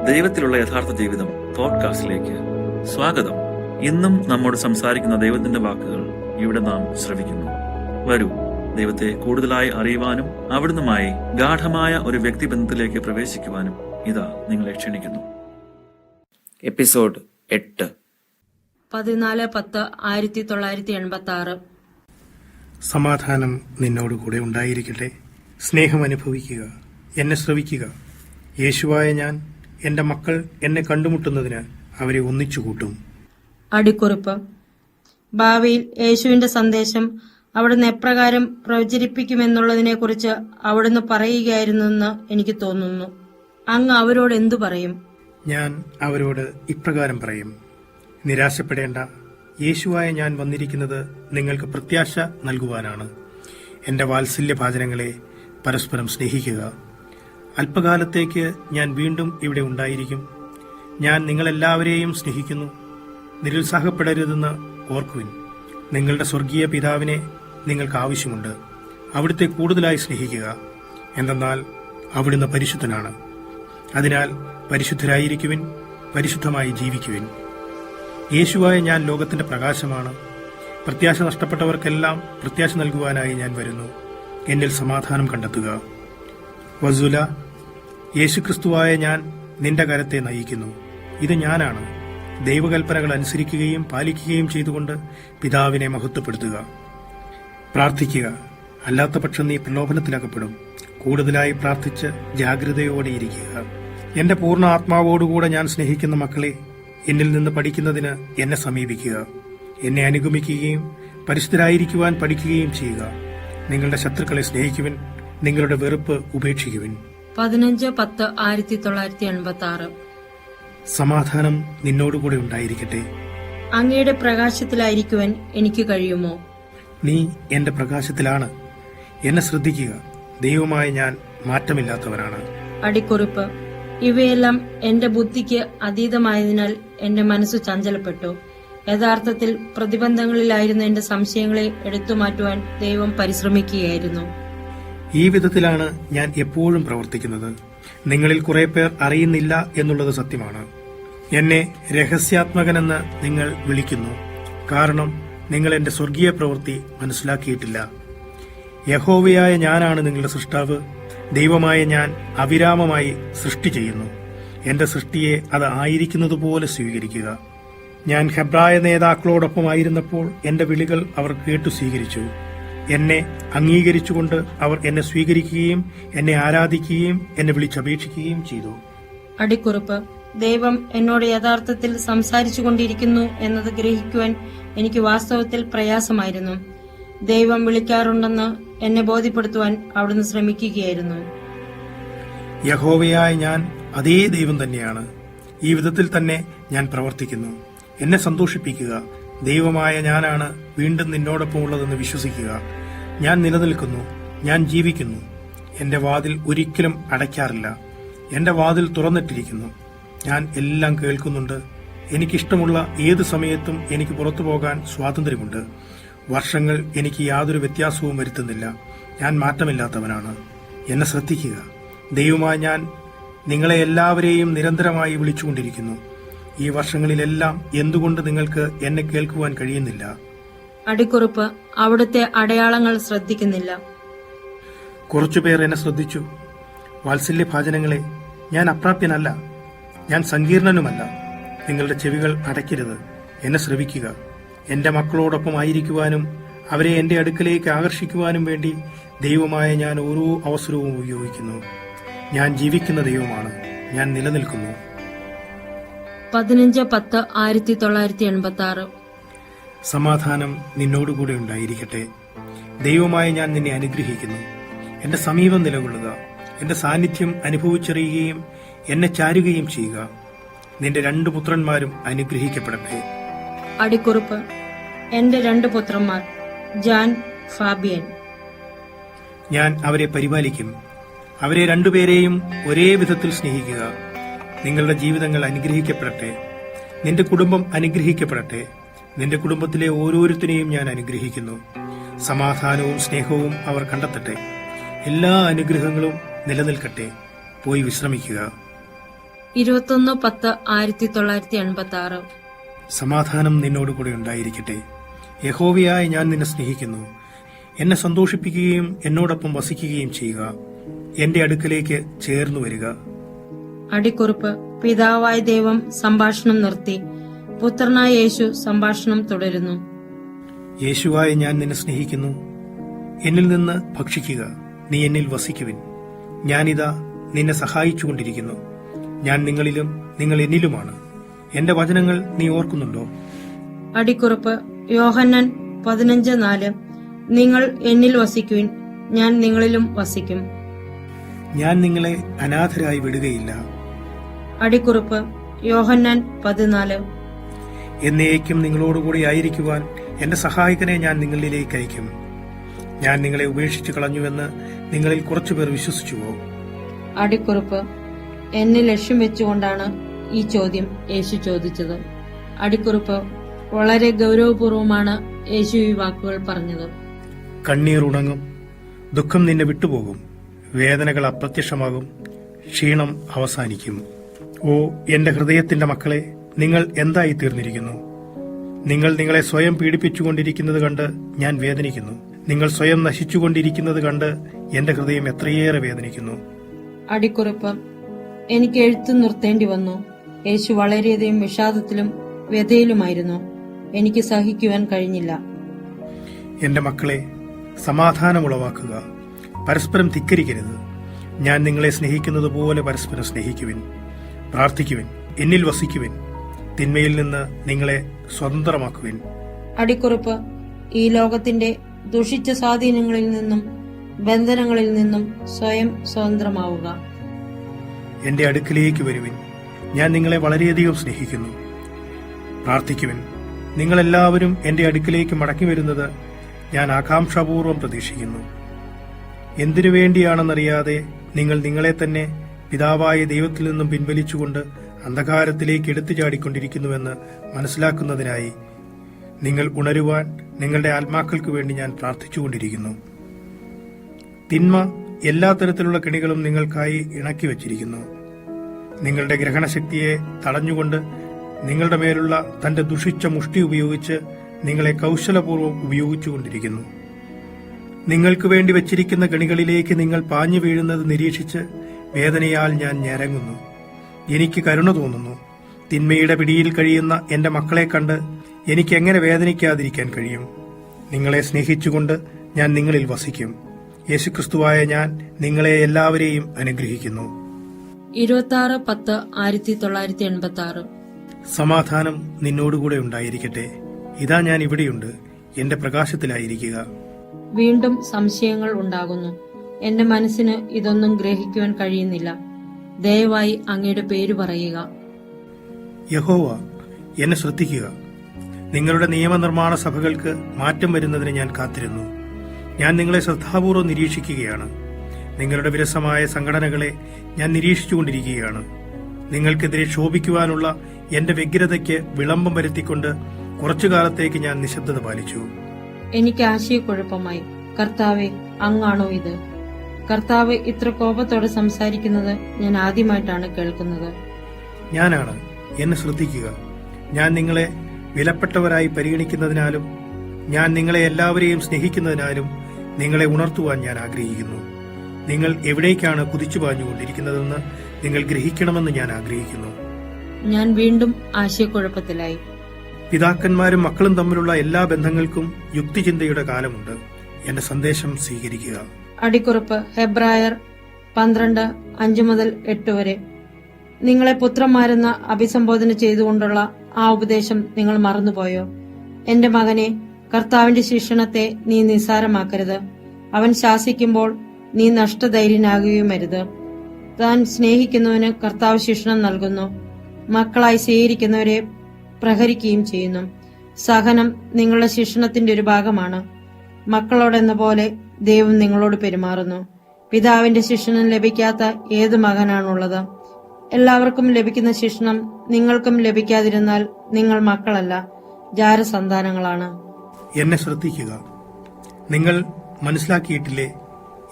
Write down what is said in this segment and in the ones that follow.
ദൈവത്തിലുള്ള യഥാർത്ഥ ജീവിതം പോഡ്കാസ്റ്റിലേക്ക് സ്വാഗതം. ഇന്നും നമ്മോട് സംസാരിക്കുന്ന ദൈവത്തിന്റെ വാക്കുകൾ ഇവിടെ നാം ശ്രവിക്കുന്നു. വരൂ, ദൈവത്തെ കൂടുതലായി അറിയുവാനും അവിടുന്നുമായി ഗാഠമായ ഒരു വ്യക്തിബന്ധത്തിലേക്ക് പ്രവേശിക്കുവാനും ഇതാ നിങ്ങളെ ക്ഷണിക്കുന്നു. എപ്പിസോഡ് 8 14-10-1986. സമാധാനം നിന്നോടുകൂടെ ഉണ്ടായിരിക്കട്ടെ. സ്നേഹം അനുഭവിക്കുക, എന്നെ ശ്രവിക്കുക. യേശുവായ ഞാൻ എന്റെ മക്കൾ എന്നെ കണ്ടുമുട്ടുന്നതിന് അവരെ ഒന്നിച്ചുകൂട്ടും. അടിക്കുറിപ്പ്: ഭാവിയിൽ യേശുവിന്റെ സന്ദേശം അവിടുന്ന് എപ്രകാരം പ്രചരിപ്പിക്കുമെന്നുള്ളതിനെക്കുറിച്ച് അവിടുന്ന് പറയുകയായിരുന്നെന്ന് എനിക്ക് തോന്നുന്നു. അങ്ങ് അവരോട് എന്തു പറയും? ഞാൻ അവരോട് ഇപ്രകാരം പറയും: നിരാശപ്പെടേണ്ട. യേശുവായ ഞാൻ വന്നിരിക്കുന്നത് നിങ്ങൾക്ക് പ്രത്യാശ നൽകുവാനാണ്. എന്റെ വാത്സല്യഭാചനങ്ങളെ പരസ്പരം സ്നേഹിക്കുക. അല്പകാലത്തേക്ക് ഞാൻ വീണ്ടും ഇവിടെ ഉണ്ടായിരിക്കും. ഞാൻ നിങ്ങളെല്ലാവരെയും സ്നേഹിക്കുന്നു. നിരുത്സാഹപ്പെടരുതെന്ന് ഓർക്കുവിൻ. നിങ്ങളുടെ സ്വർഗീയ പിതാവിനെ നിങ്ങൾക്ക് ആവശ്യമുണ്ട്. അവിടുത്തെ കൂടുതലായി സ്നേഹിക്കുക. എന്തെന്നാൽ അവിടുന്ന് പരിശുദ്ധനാണ്. അതിനാൽ പരിശുദ്ധരായിരിക്കുവിൻ, പരിശുദ്ധമായി ജീവിക്കുവിൻ. യേശുവായ ഞാൻ ലോകത്തിന്റെ പ്രകാശമാണ്. പ്രത്യാശ നഷ്ടപ്പെട്ടവർക്കെല്ലാം പ്രത്യാശ നൽകുവാനായി ഞാൻ വരുന്നു. എന്നിൽ സമാധാനം കണ്ടെത്തുക. വസുല, യേശുക്രിസ്തുവായ ഞാൻ നിന്റെ കരത്തെ നയിക്കുന്നു. ഇത് ഞാനാണ്. ദൈവകൽപ്പനകൾ അനുസരിക്കുകയും പാലിക്കുകയും ചെയ്തുകൊണ്ട് പിതാവിനെ മഹത്വപ്പെടുത്തുക. പ്രാർത്ഥിക്കുക, അല്ലാത്തപക്ഷം നീ പ്രലോഭനത്തിലകപ്പെടും. കൂടുതലായി പ്രാർത്ഥിച്ച് ജാഗ്രതയോടെ ഇരിക്കുക. എന്റെ പൂർണ്ണ ആത്മാവോടുകൂടെ ഞാൻ സ്നേഹിക്കുന്ന മക്കളെ, എന്നിൽ നിന്ന് പഠിക്കുന്നതിന് എന്നെ സമീപിക്കുക. എന്നെ അനുഗമിക്കുകയും പരിശുദ്ധരായിരിക്കുവാൻ പഠിക്കുകയും ചെയ്യുക. നിങ്ങളുടെ ശത്രുക്കളെ സ്നേഹിക്കുവിൻ, നിങ്ങളുടെ വെറുപ്പ് ഉപേക്ഷിക്കുവിൻ. 15-10-1986. സമാധാനം നിന്നോടുകൂടെ ഉണ്ടായിരിക്കട്ടെ. അങ്ങയുടെ പ്രകാശത്തിലായിരിക്കുവാൻ എനിക്ക് കഴിയുമോ? നീ എന്റെ പ്രകാശത്തിലാണ്. എന്നെ ശ്രദ്ധിക്കുക. ദൈവമായ ഞാൻ മാറ്റമില്ലാത്തവനാണ്. അടിക്കുറിപ്പ്: ഇവയെല്ലാം എന്റെ ബുദ്ധിക്ക് അതീതമായതിനാൽ എന്റെ മനസ്സ് ചഞ്ചലപ്പെട്ടു. യഥാർത്ഥത്തിൽ പ്രതിബന്ധങ്ങളിലായിരുന്ന എന്റെ സംശയങ്ങളെ എടുത്തുമാറ്റുവാൻ ദൈവം പരിശ്രമിക്കുകയായിരുന്നു. ഈ വിധത്തിലാണ് ഞാൻ എപ്പോഴും പ്രവർത്തിക്കുന്നത്. നിങ്ങളിൽ കുറെ പേർ അറിയുന്നില്ല എന്നുള്ളത് സത്യമാണ്. എന്നെ രഹസ്യാത്മകനെന്ന് നിങ്ങൾ വിളിക്കുന്നു. കാരണം നിങ്ങൾ എന്റെ സ്വർഗീയ പ്രവൃത്തി മനസ്സിലാക്കിയിട്ടില്ല. യഹോവയായ ഞാനാണ് നിങ്ങളുടെ സൃഷ്ടാവ്. ദൈവമായ ഞാൻ അവിരാമമായി സൃഷ്ടി ചെയ്യുന്നു. എന്റെ സൃഷ്ടിയെ അത് ആയിരിക്കുന്നതുപോലെ സ്വീകരിക്കുക. ഞാൻ ഹെബ്രായ നേതാക്കളോടൊപ്പമായിരുന്നപ്പോൾ എന്റെ വിളികൾ അവർ കേട്ടു സ്വീകരിച്ചു. എന്നെ അംഗീകരിച്ചുകൊണ്ട് അവർ എന്നെ സ്വീകരിക്കുകയും എന്നെ ആരാധിക്കുകയും എന്നെ വിളിച്ചപേക്ഷിക്കുകയും ചെയ്തു. അടിക്കുറിപ്പ്: ദൈവം എന്നോട് യഥാർത്ഥത്തിൽ സംസാരിച്ചുകൊണ്ടിരിക്കുന്നു എന്നത് ഗ്രഹിക്കുവാൻ എനിക്ക് വാസ്തവത്തിൽ പ്രയാസമായിരുന്നു. ദൈവം വിളിക്കാറുണ്ടെന്ന് എന്നെ ബോധ്യപ്പെടുത്തുവാൻ അവിടുന്ന് ശ്രമിക്കുകയായിരുന്നു. യഹോവയായ ഞാൻ അതേ ദൈവം തന്നെയാണ്. ഈ വിധത്തിൽ തന്നെ ഞാൻ പ്രവർത്തിക്കുന്നു. എന്നെ സന്തോഷിപ്പിക്കുക. ദൈവമായ ഞാനാണ് വീണ്ടും നിന്നോടൊപ്പം ഉള്ളതെന്ന് വിശ്വസിക്കുക. ഞാൻ നിലനിൽക്കുന്നു, ഞാൻ ജീവിക്കുന്നു. എന്റെ വാതിൽ ഒരിക്കലും അടയ്ക്കാറില്ല. എന്റെ വാതിൽ തുറന്നിട്ടിരിക്കുന്നു. ഞാൻ എല്ലാം കേൾക്കുന്നുണ്ട്. എനിക്കിഷ്ടമുള്ള ഏത് സമയത്തും എനിക്ക് പുറത്തു പോകാൻ സ്വാതന്ത്ര്യമുണ്ട്. വർഷങ്ങൾ എനിക്ക് യാതൊരു വ്യത്യാസവും വരുത്തുന്നില്ല. ഞാൻ മാറ്റമില്ലാത്തവനാണ്. എന്നെ ശ്രദ്ധിക്കുക. ദൈവമായ ഞാൻ നിങ്ങളെ എല്ലാവരെയും നിരന്തരമായി വിളിച്ചുകൊണ്ടിരിക്കുന്നു. ഈ വർഷങ്ങളിലെല്ലാം എന്തുകൊണ്ട് നിങ്ങൾക്ക് എന്നെ കേൾക്കുവാൻ കഴിയുന്നില്ല? അടിക്കുറിപ്പ്: അവിടുത്തെ അടയാളങ്ങൾ ശ്രദ്ധിക്കുന്നില്ല. കുറച്ചുപേർ എന്നെ ശ്രദ്ധിച്ചു. വാത്സല്യഭാചനങ്ങളെ, ഞാൻ അപ്രാപ്യനല്ല, ഞാൻ സങ്കീർണനുമല്ല. നിങ്ങളുടെ ചെവികൾ അടയ്ക്കരുത്. എന്നെ ശ്രവിക്കുക. എന്റെ മക്കളോടൊപ്പം ആയിരിക്കുവാനും അവരെ എന്റെ അടുക്കലേക്ക് ആകർഷിക്കുവാനും വേണ്ടി ദൈവമായ ഞാൻ ഓരോ അവസരവും ഉപയോഗിക്കുന്നു. ഞാൻ ജീവിക്കുന്ന ദൈവമാണ്. ഞാൻ നിലനിൽക്കുന്നു. 15-10-1986. സമാധാനം നിന്നോടുകൂടെ ഉണ്ടായിരിക്കട്ടെ. ദൈവമായ ഞാൻ നിന്നെ അനുഗ്രഹിക്കുന്നു. എന്റെ സമീപം നിലകൊള്ളുക. എന്റെ സാന്നിധ്യം അനുഭവിച്ചറിയുകയും എന്നെ ചാരുകയും ചെയ്യുക. നിന്റെ 2 പുത്രന്മാരും അനുഗ്രഹിക്കപ്പെടട്ടെ. അടിക്കുറിപ്പ്: എന്റെ 2 പുത്രന്മാർ ജാൻ, ഫാബിയൻ. ഞാൻ അവരെ പരിപാലിക്കും. അവരെ 2 പേരെയും ഒരേ വിധത്തിൽ സ്നേഹിക്കുക. നിങ്ങളുടെ ജീവിതങ്ങൾ അനുഗ്രഹിക്കപ്പെടട്ടെ. നിന്റെ കുടുംബം അനുഗ്രഹിക്കപ്പെടട്ടെ. നിന്റെ കുടുംബത്തിലെ ഓരോരുത്തരെയും ഞാൻ അനുഗ്രഹിക്കുന്നു. സമാധാനവും സ്നേഹവും അവർ കണ്ടെത്തട്ടെ. എല്ലാ അനുഗ്രഹങ്ങളും നിലനിൽക്കട്ടെ. പോയി വിശ്രമിക്കുക. 21/10/1986. സമാധാനം നിന്നോടുകൂടെ ഉണ്ടായിരിക്കട്ടെ. യഹോവയായ ഞാൻ നിന്നെ സ്നേഹിക്കുന്നു. എന്നെ സന്തോഷിപ്പിക്കുകയും എന്നോടൊപ്പം വസിക്കുകയും ചെയ്യുക. എന്റെ അടുക്കലേക്ക് ചേർന്നു വരിക. അടിക്കുറിപ്പ്: പിതാവായ ദൈവം സംഭാഷണം നിർത്തി. പുത്രനായ യേശു സംഭാഷണം തുടരുന്നു. യേശുവായ ഞാൻ നിന്നെ സ്നേഹിക്കുന്നു. എന്നിൽ നിന്ന് ഭക്ഷിക്കുക, നീ എന്നിൽ വസിക്കുവിൻ. ഞാനിതാ നിന്നെ സഹായിച്ചുകൊണ്ടിരിക്കുന്നു. ഞാൻ നിങ്ങളിലും നിങ്ങൾ എന്നിലുമാണ്. എന്റെ വചനങ്ങൾ നീ ഓർക്കുന്നുണ്ടോ? അടിക്കുറിപ്പ്: യോഹന്നാൻ 15:4. നിങ്ങൾ എന്നിൽ വസിക്കുവിൻ, ഞാൻ നിങ്ങളിലും വസിക്കും. ഞാൻ നിങ്ങളെ അനാഥരായി വിടുകയില്ല. അടിക്കുറിപ്പ്: യോഹന്നാൻ 14. എന്നേക്കും നിങ്ങളോടുകൂടി ആയിരിക്കുവാൻ എന്റെ സഹായകനെ ഞാൻ നിങ്ങളിലേക്ക് അയക്കും. ഞാൻ നിങ്ങളെ ഉപേക്ഷിച്ചു കളഞ്ഞുവെന്ന് നിങ്ങളിൽ കുറച്ചുപേർ വിശ്വസിച്ചുവോ? അടിക്കുറിപ്പ്: എന്നെ ലക്ഷ്യം വെച്ചുകൊണ്ടാണ് ഈ ചോദ്യം യേശു ചോദിച്ചത്. അടിക്കുറിപ്പ്: വളരെ ഗൗരവപൂർവമാണ് യേശു ഈ വാക്കുകൾ പറഞ്ഞത്. കണ്ണീർ ഉണങ്ങും, ദുഃഖം നിന്നെ വിട്ടുപോകും, വേദനകൾ അപ്രത്യക്ഷമാകും, ക്ഷീണം അവസാനിക്കും. ഓ എന്റെ ഹൃദയത്തിന്റെ മക്കളെ, നിങ്ങൾ എന്തായി തീർന്നിരിക്കുന്നു? നിങ്ങൾ നിങ്ങളെ സ്വയം പീഡിപ്പിച്ചുകൊണ്ടിരിക്കുന്നത് കണ്ട് ഞാൻ വേദനിക്കുന്നു. നിങ്ങൾ സ്വയം നശിച്ചുകൊണ്ടിരിക്കുന്നത് കണ്ട് എന്റെ ഹൃദയം എത്രയേറെ വേദനിക്കുന്നു. അടിക്കുറിപ്പ്: എനിക്ക് എഴുത്തു നിർത്തേണ്ടി വന്നു. യേശു വളരെയധികം വിഷാദത്തിലും വ്യഥയിലുമായിരുന്നു. എനിക്ക് സഹിക്കുവാൻ കഴിഞ്ഞില്ല. എന്റെ മക്കളെ, സമാധാനമുളവാക്കുക, പരസ്പരം ധിക്കരിക്കരുത്. ഞാൻ നിങ്ങളെ സ്നേഹിക്കുന്നത് പോലെ പരസ്പരം സ്നേഹിക്കുവിൻ. പ്രാർത്ഥിക്കുവിൻ, എന്നിൽ വസിക്കുവിൻ. തിന്മയിൽ നിന്ന് നിങ്ങളെ സ്വതന്ത്രമാക്കുവിൻ. അടിക്കുറിപ്പ്: ഈ ലോകത്തിന്റെ ദുഷിച്ച സ്വാധീനങ്ങളിൽ നിന്നും ബന്ധനങ്ങളിൽ നിന്നും സ്വയം സ്വതന്ത്രമാവുക. എന്റെ അടുക്കിലേക്ക് വരുവിൻ. ഞാൻ നിങ്ങളെ വളരെയധികം സ്നേഹിക്കുന്നു. പ്രാർത്ഥിക്കുവിൻ. നിങ്ങളെല്ലാവരും എന്റെ അടുക്കിലേക്ക് മടക്കി വരുന്നത് ഞാൻ ആകാംക്ഷാപൂർവം പ്രതീക്ഷിക്കുന്നു. എന്തിനു വേണ്ടിയാണെന്നറിയാതെ നിങ്ങൾ നിങ്ങളെ തന്നെ പിതാവായ ദൈവത്തിൽ നിന്നും പിൻവലിച്ചുകൊണ്ട് അന്ധകാരത്തിലേക്ക് എടുത്തു ചാടിക്കൊണ്ടിരിക്കുന്നുവെന്ന് മനസ്സിലാക്കുന്നതിനായി നിങ്ങൾ ഉണരുവാൻ നിങ്ങളുടെ ആത്മാക്കൾക്ക് വേണ്ടി ഞാൻ പ്രാർത്ഥിച്ചുകൊണ്ടിരിക്കുന്നു. തിന്മ എല്ലാ തരത്തിലുള്ള കെണികളും നിങ്ങൾക്കായി ഇണക്കി വച്ചിരിക്കുന്നു. നിങ്ങളുടെ ഗ്രഹണശക്തിയെ തടഞ്ഞുകൊണ്ട് നിങ്ങളുടെ മേലുള്ള തന്റെ ദുഷിച്ച മുഷ്ടി ഉപയോഗിച്ച് നിങ്ങളെ കൗശലപൂർവ്വം ഉപയോഗിച്ചുകൊണ്ടിരിക്കുന്നു. നിങ്ങൾക്ക് വേണ്ടി വച്ചിരിക്കുന്ന കെണികളിലേക്ക് നിങ്ങൾ പാഞ്ഞു വീഴുന്നത് നിരീക്ഷിച്ച് വേദനയാൽ ഞാൻ ഞരങ്ങുന്നു. എനിക്ക് കരുണ തോന്നുന്നു. തിന്മയുടെ പിടിയിൽ കഴിയുന്ന എന്റെ മക്കളെ കണ്ട് എനിക്ക് എങ്ങനെ വേദനിക്കാതിരിക്കാൻ കഴിയും? നിങ്ങളെ സ്നേഹിച്ചുകൊണ്ട് ഞാൻ നിങ്ങളിൽ വസിക്കും. യേശുക്രിസ്തുവായ ഞാൻ നിങ്ങളെ എല്ലാവരെയും അനുഗ്രഹിക്കുന്നു. 26/10/1986. സമാധാനം നിന്നോടുകൂടെ ഉണ്ടായിരിക്കട്ടെ. ഇതാ ഞാൻ ഇവിടെയുണ്ട്. എന്റെ പ്രകാശത്തിലായിരിക്കുക. വീണ്ടും സംശയങ്ങൾ ഉണ്ടാകുന്നു. എന്റെ മനസ്സിന് ഇതൊന്നും ഗ്രഹിക്കുവാൻ കഴിയുന്നില്ല. ദയവായി അങ്ങയുടെ പേര് പറയുക. യഹോവ, എന്നെ ശ്രദ്ധിക്കുക. നിങ്ങളുടെ നിയമനിർമ്മാണ സഭകൾക്ക് മാറ്റം വരുന്നതിന് ഞാൻ കാത്തിരുന്നു. ഞാൻ നിങ്ങളെ ശ്രദ്ധാപൂർവ്വം നിരീക്ഷിക്കുകയാണ്. നിങ്ങളുടെ വിരസമായ സംഘടനകളെ ഞാൻ നിരീക്ഷിച്ചുകൊണ്ടിരിക്കുകയാണ്. നിങ്ങൾക്കെതിരെ ക്ഷോഭിക്കുവാനുള്ള എന്റെ വ്യഗ്രതയ്ക്ക് വിളംബം വരുത്തിക്കൊണ്ട് കുറച്ചു കാലത്തേക്ക് ഞാൻ നിശബ്ദത പാലിച്ചു. എനിക്ക് ആശയക്കുഴപ്പമായി. കർത്താവെ, അങ്ങാണോ ഇത്? കർത്താവ് ഇത്ര കോപത്തോടെ സംസാരിക്കുന്നത് ഞാൻ ആദ്യമായിട്ടാണ് കേൾക്കുന്നത്. ഞാനാണ്. എന്നെ ശ്രദ്ധിക്കുക. ഞാൻ നിങ്ങളെ വിലപ്പെട്ടവരായി പരിഗണിക്കുന്നതിനാലും ഞാൻ നിങ്ങളെ എല്ലാവരെയും സ്നേഹിക്കുന്നതിനാലും നിങ്ങളെ ഉണർത്തുവാൻ ഞാൻ ആഗ്രഹിക്കുന്നു. നിങ്ങൾ എവിടേക്കാണ് കുതിച്ചു പാഞ്ഞുകൊണ്ടിരിക്കുന്നതെന്ന് നിങ്ങൾ ഗ്രഹിക്കണമെന്ന് ഞാൻ ആഗ്രഹിക്കുന്നു. ഞാൻ വീണ്ടും ആശയക്കുഴപ്പത്തിലായി. പിതാക്കന്മാരും മക്കളും തമ്മിലുള്ള എല്ലാ ബന്ധങ്ങൾക്കും യുക്തിചിന്തയുടെ കാലമുണ്ട്. എന്റെ സന്ദേശം സ്വീകരിക്കുക. അടിക്കുറിപ്പ്: ഹെബ്രായർ 12:5-8 വരെ. നിങ്ങളെ പുത്രന്മാരെന്ന് അഭിസംബോധന ചെയ്തുകൊണ്ടുള്ള ആ ഉപദേശം നിങ്ങൾ മറന്നുപോയോ? എന്റെ മകനെ, കർത്താവിന്റെ ശിക്ഷണത്തെ നീ നിസ്സാരമാക്കരുത്. അവൻ ശാസിക്കുമ്പോൾ നീ നഷ്ടധൈര്യനാകുകയുമരുത്. താൻ സ്നേഹിക്കുന്നവന് കർത്താവ് ശിക്ഷണം നൽകുന്നു. മക്കളായി സ്വീകരിക്കുന്നവരെ പ്രഹരിക്കുകയും ചെയ്യുന്നു. സഹനം നിങ്ങളുടെ ശിക്ഷണത്തിന്റെ ഒരു ഭാഗമാണ്. മക്കളോടെന്ന പോലെ ദൈവം നിങ്ങളോട് പെരുമാറുന്നു. പിതാവിന്റെ ശിക്ഷണം ലഭിക്കാത്ത ഏത് മകനാണുള്ളത്? എല്ലാവർക്കും ലഭിക്കുന്ന ശിക്ഷണം നിങ്ങൾക്കും ലഭിക്കാതിരുന്നാൽ നിങ്ങൾ മക്കളല്ല, ജാരസന്താനങ്ങളാണ്. എന്നെ ശ്രദ്ധിക്കുക. നിങ്ങൾ മനസ്സിലാക്കിയിട്ടില്ലേ?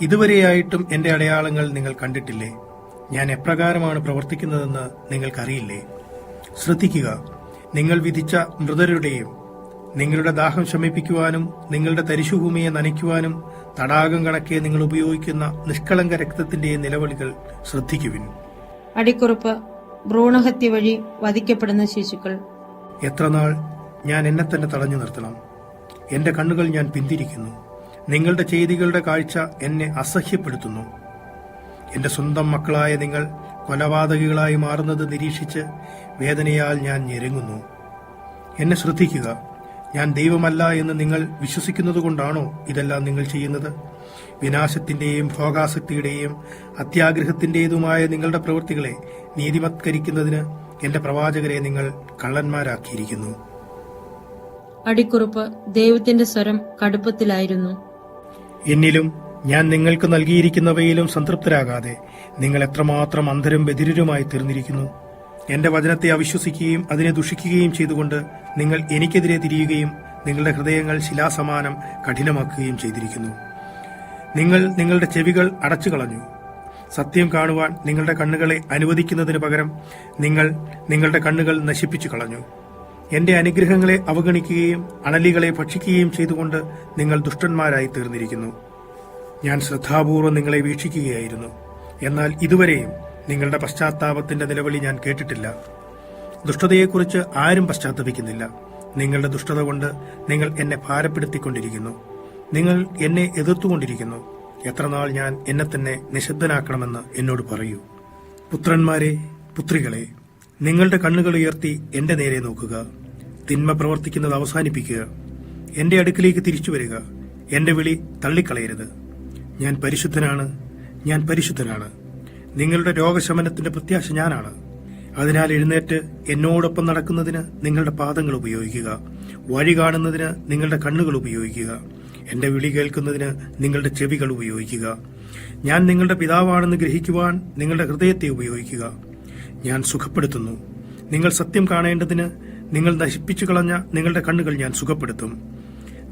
ഇതുവരെയായിട്ടും എന്റെ അടയാളങ്ങൾ നിങ്ങൾ കണ്ടിട്ടില്ലേ? ഞാൻ എപ്രകാരമാണ് പ്രവർത്തിക്കുന്നതെന്ന് നിങ്ങൾക്കറിയില്ലേ? ശ്രദ്ധിക്കുക, നിങ്ങൾ വിധിച്ച മൃതരുടെയും നിങ്ങളുടെ ദാഹം ശമിപ്പിക്കുവാനും നിങ്ങളുടെ തരിശുഭൂമിയെ നനയ്ക്കുവാനും തടാകം കണക്കെ നിങ്ങൾ ഉപയോഗിക്കുന്ന നിഷ്കളങ്ക രക്തത്തിന്റെയും നിലവിളികൾ ശ്രദ്ധിക്കുവിൻ. അടിക്കുറിപ്പ്: ഭ്രൂണഹത്യ വഴി വധിക്കപ്പെടുന്ന ശിശുക്കൾ. എത്ര നാൾ ഞാൻ എന്നെ തന്നെ തടഞ്ഞു നിർത്തണം? എന്റെ കണ്ണുകൾ ഞാൻ പിന്തിരിക്കുന്നു. നിങ്ങളുടെ ചെയ്തികളുടെ കാഴ്ച എന്നെ അസഹ്യപ്പെടുത്തുന്നു. എന്റെ സ്വന്തം മക്കളായ നിങ്ങൾ കൊലപാതകികളായി മാറുന്നത് നിരീക്ഷിച്ച് വേദനയാൽ ഞാൻ ഞെരുങ്ങുന്നു. എന്നെ ശ്രദ്ധിക്കുക. ഞാൻ ദൈവമല്ല എന്ന് നിങ്ങൾ വിശ്വസിക്കുന്നതുകൊണ്ടാണോ ഇതെല്ലാം നിങ്ങൾ ചെയ്യുന്നത്? വിനാശത്തിന്റെയും ഭോഗാസക്തിയുടെയും അത്യാഗ്രഹത്തിന്റേതുമായ നിങ്ങളുടെ പ്രവൃത്തികളെ നീതിവത്കരിക്കുന്നതിന് എന്റെ പ്രവാചകരെ നിങ്ങൾ കള്ളന്മാരാക്കിയിരിക്കുന്നു. അടിക്കുറിപ്പ്: ദൈവത്തിന്റെ സ്വരം കടുപ്പത്തിലായിരുന്നു. എന്നിലും ഞാൻ നിങ്ങൾക്ക് നൽകിയിരിക്കുന്നവയിലും സംതൃപ്തരാകാതെ നിങ്ങൾ എത്രമാത്രം അന്ധരും ബധിരരുമായി തീർന്നിരിക്കുന്നു. എന്റെ വചനത്തെ അവിശ്വസിക്കുകയും അതിനെ ദുഷിക്കുകയും ചെയ്തുകൊണ്ട് നിങ്ങൾ എനിക്കെതിരെ തിരിയുകയും നിങ്ങളുടെ ഹൃദയങ്ങൾ ശിലാസമാനം കഠിനമാക്കുകയും ചെയ്തിരിക്കുന്നു. നിങ്ങൾ നിങ്ങളുടെ ചെവികൾ അടച്ചു കളഞ്ഞു. സത്യം കാണുവാൻ നിങ്ങളുടെ കണ്ണുകളെ അനുവദിക്കുന്നതിന് പകരം നിങ്ങൾ നിങ്ങളുടെ കണ്ണുകൾ നശിപ്പിച്ചു കളഞ്ഞു. എന്റെ അനുഗ്രഹങ്ങളെ അവഗണിക്കുകയും അണലികളെ ഭക്ഷിക്കുകയും ചെയ്തുകൊണ്ട് നിങ്ങൾ ദുഷ്ടന്മാരായി തീർന്നിരിക്കുന്നു. ഞാൻ ശ്രദ്ധാപൂർവം നിങ്ങളെ വീക്ഷിക്കുകയായിരുന്നു, എന്നാൽ ഇതുവരെയും നിങ്ങളുടെ പശ്ചാത്താപത്തിന്റെ നിലവിളി ഞാൻ കേട്ടിട്ടില്ല. ദുഷ്ടതയെക്കുറിച്ച് ആരും പശ്ചാത്തപിക്കുന്നില്ല. നിങ്ങളുടെ ദുഷ്ടത കൊണ്ട് നിങ്ങൾ എന്നെ ഭാരപ്പെടുത്തിക്കൊണ്ടിരിക്കുന്നു. നിങ്ങൾ എന്നെ എതിർത്തുകൊണ്ടിരിക്കുന്നു. എത്ര നാൾ ഞാൻ എന്നെ തന്നെ നിശബ്ദനാക്കണമെന്ന് എന്നോട് പറയൂ. പുത്രന്മാരെ, പുത്രികളെ, നിങ്ങളുടെ കണ്ണുകൾ ഉയർത്തി എന്റെ നേരെ നോക്കുക. തിന്മ പ്രവർത്തിക്കുന്നത് അവസാനിപ്പിക്കുക. എന്റെ അടുക്കിലേക്ക് തിരിച്ചു വരിക. എന്റെ വിളി തള്ളിക്കളയരുത്. ഞാൻ പരിശുദ്ധനാണ്, ഞാൻ പരിശുദ്ധനാണ്. നിങ്ങളുടെ രോഗശമനത്തിന്റെ പ്രത്യാശ ഞാനാണ്. അതിനാൽ എഴുന്നേറ്റ് എന്നോടൊപ്പം നടക്കുന്നതിന് നിങ്ങളുടെ പാദങ്ങൾ ഉപയോഗിക്കുക. വഴി കാണുന്നതിന് നിങ്ങളുടെ കണ്ണുകൾ ഉപയോഗിക്കുക. എന്റെ വിളി കേൾക്കുന്നതിന് നിങ്ങളുടെ ചെവികൾ ഉപയോഗിക്കുക. ഞാൻ നിങ്ങളുടെ പിതാവാണെന്ന് ഗ്രഹിക്കുവാൻ നിങ്ങളുടെ ഹൃദയത്തെ ഉപയോഗിക്കുക. ഞാൻ സുഖപ്പെടുത്തുന്നു. നിങ്ങൾ സത്യം കാണേണ്ടതിന് നിങ്ങൾ നശിപ്പിച്ചു കളഞ്ഞ നിങ്ങളുടെ കണ്ണുകൾ ഞാൻ സുഖപ്പെടുത്തും.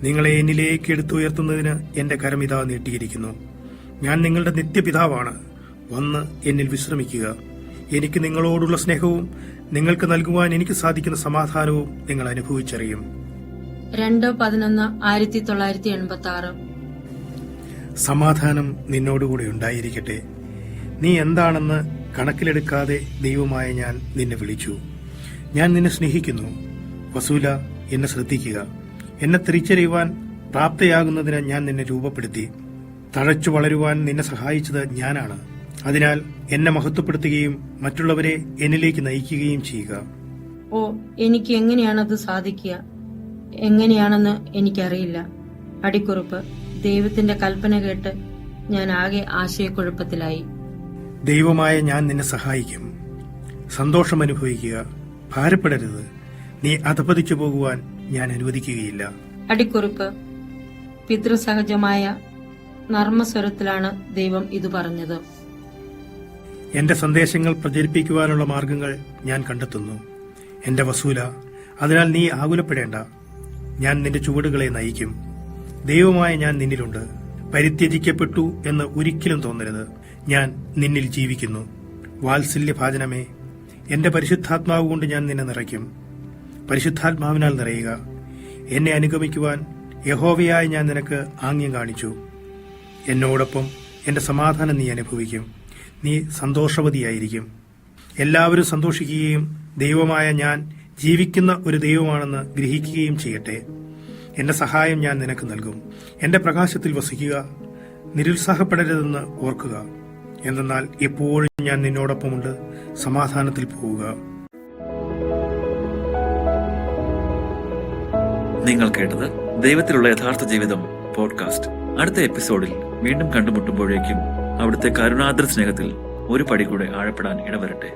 നിങ്ങളെ എന്നിലേക്ക് എടുത്തുയർത്തുന്നതിന് എന്റെ കരമിതാ നീട്ടിയിരിക്കുന്നു. ഞാൻ നിങ്ങളുടെ നിത്യപിതാവാണ്. വന്ന് എന്നിൽ വിശ്രമിക്കുക. എനിക്ക് നിങ്ങളോടുള്ള സ്നേഹവും നിങ്ങൾക്ക് നൽകുവാൻ എനിക്ക് സാധിക്കുന്ന സമാധാനവും നിങ്ങൾ അനുഭവിച്ചറിയും. 2/11/1986. സമാധാനം നിന്നോടുകൂടെ ഉണ്ടായിരിക്കട്ടെ. നീ എന്താണെന്ന് കണക്കിലെടുക്കാതെ ദൈവമായ ഞാൻ നിന്നെ വിളിച്ചു. ഞാൻ നിന്നെ സ്നേഹിക്കുന്നു. വസൂല, എന്നെ ശ്രദ്ധിക്കുക. എന്നെ തിരിച്ചറിയുവാൻ പ്രാപ്തയാകുന്നതിന് ഞാൻ നിന്നെ രൂപപ്പെടുത്തി. തഴച്ചു വളരുവാൻ നിന്നെ സഹായിച്ചത് ഞാനാണ്. അതിനാൽ എന്നെ മഹത്വപ്പെടുത്തുകയും മറ്റുള്ളവരെ എന്നിലേക്ക് നയിക്കുകയും ചെയ്യുക. ഓ, എനിക്ക് എങ്ങനെയാണത് സാധിക്കുക? എങ്ങനെയാണെന്ന് എനിക്കറിയില്ല. അടിക്കുറിപ്പ്: ദൈവത്തിന്റെ കൽപ്പന കേട്ട് ഞാൻ ആകെ ആശയക്കുഴപ്പത്തിലായി. ദൈവമായ ഞാൻ നിന്നെ സഹായിക്കും. സന്തോഷം അനുഭവിക്കുക. ഭാരപ്പെടരുത്. നീ അധപതിച്ചു പോകുവാൻ ഞാൻ അനുവദിക്കുകയില്ല. അടിക്കുറിപ്പ്: പിതൃസഹജമായ നർമ്മസ്വരത്തിലാണ് ദൈവം ഇത് പറഞ്ഞത്. എന്റെ സന്ദേശങ്ങൾ പ്രചരിപ്പിക്കുവാനുള്ള മാർഗങ്ങൾ ഞാൻ കണ്ടെത്തുന്നു. എന്റെ വസൂല, അതിനാൽ നീ ആകുലപ്പെടേണ്ട. ഞാൻ നിന്റെ ചുവടുകളെ നയിക്കും. ദൈവമായ ഞാൻ നിന്നിലുണ്ട്. പരിത്യജിക്കപ്പെട്ടു എന്ന് ഒരിക്കലും തോന്നരുത്. ഞാൻ നിന്നിൽ ജീവിക്കുന്നു. വാത്സല്യഭാജനമേ, എന്റെ പരിശുദ്ധാത്മാവ് കൊണ്ട് ഞാൻ നിന്നെ നിറയ്ക്കും. പരിശുദ്ധാത്മാവിനാൽ നിറയുക. എന്നെ അനുഗമിക്കുവാൻ യഹോവയായ ഞാൻ നിനക്ക് ആംഗ്യം കാണിച്ചു. എന്നോടൊപ്പം എന്റെ സമാധാനം നീ അനുഭവിക്കും. നീ സന്തോഷവതിയായിരിക്കും. എല്ലാവരും സന്തോഷിക്കുകയും ദൈവമായ ഞാൻ ജീവിക്കുന്ന ഒരു ദൈവമാണെന്ന് ഗ്രഹിക്കുകയും ചെയ്യട്ടെ. എന്റെ സഹായം ഞാൻ നിനക്ക് നൽകും. എന്റെ പ്രകാശത്തിൽ വസിക്കുക. നിരുത്സാഹപ്പെടരുതെന്ന് ഓർക്കുക. എന്തെന്നാൽ എപ്പോഴും ഞാൻ നിന്നോടൊപ്പമുണ്ട്. സമാധാനത്തിൽ പോവുക. നിങ്ങൾ കേട്ടത് ദൈവത്തിലുള്ള യഥാർത്ഥ ജീവിതം പോഡ്കാസ്റ്റ്. അടുത്ത എപ്പിസോഡിൽ വീണ്ടും കണ്ടുമുട്ടുമ്പോഴേക്കും അവിടുത്തെ കരുണാദ്ര സ്നേഹത്തിൽ ഒരു പടി കൂടെ ആഴപ്പെടാൻ ഇടവരട്ടെ.